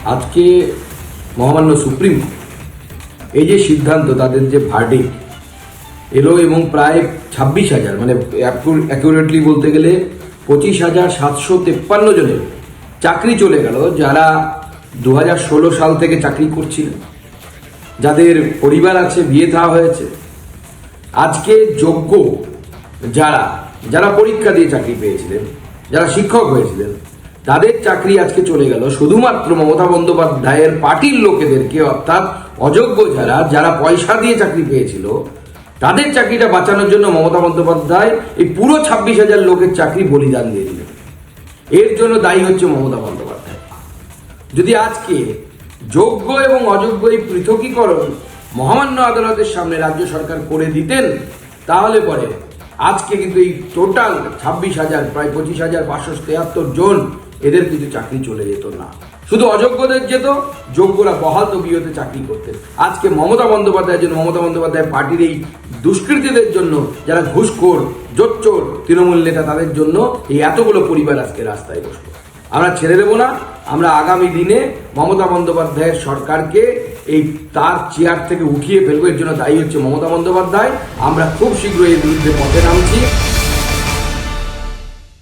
আজকে মহামান্য সুপ্রিম এই যে সিদ্ধান্ত, তাদের যে ভার্ডিক্ট এলো এবং প্রায় 26,000 মানে অ্যাকুরেটলি বলতে গেলে 25,753 জনের চাকরি চলে গেল, যারা 2016 সাল থেকে চাকরি করছিলেন, যাদের পরিবার আছে, বিয়ে থা হয়েছে। আজকে যোগ্য যারা যারা পরীক্ষা দিয়ে চাকরি পেয়েছিলেন, যারা শিক্ষক হয়েছিলেন, তাদের চাকরি আজকে চলে গেল শুধুমাত্র মমতা বন্দ্যোপাধ্যায়ের পার্টির লোকেদেরকে, অর্থাৎ অযোগ্য যারা যারা পয়সা দিয়ে চাকরি পেয়েছিল, তাদের চাকরিটা বাঁচানোর জন্য মমতা বন্দ্যোপাধ্যায় এই পুরো 26,000 লোকের চাকরি বলিদান দিয়ে দিলেন। এর জন্য দায়ী হচ্ছে মমতা বন্দ্যোপাধ্যায়। যদি আজকে যোগ্য এবং অযোগ্য এই পৃথকীকরণ মহামান্য আদালতের সামনে রাজ্য সরকার করে দিতেন, তাহলে পরে আজকে কিন্তু এই টোটাল 26,000 প্রায় 25,573 জন এদের কিন্তু চাকরি চলে যেত না। শুধু অযোগ্যদের যেত, যোগ্যরা বহাল তবিয়তে চাকরি করতেন। আজকে মমতা বন্দ্যোপাধ্যায়ের জন্য, মমতা বন্দ্যোপাধ্যায় পার্টির এই দুষ্কৃতীদের জন্য, যারা ঘুষখোর, জোচ্চোর তৃণমূল নেতা, তাদের জন্য এই এতগুলো পরিবার আজকে রাস্তায় বসলো। আমরা ছেড়ে দেবো না। আমরা আগামী দিনে মমতা বন্দ্যোপাধ্যায়ের সরকারকে এই তার চেয়ার থেকে উঠিয়ে ফেলবো। এর জন্য দায়ী হচ্ছে মমতা বন্দ্যোপাধ্যায়। আমরা খুব শীঘ্রই এর বিরুদ্ধে পথে নামছি।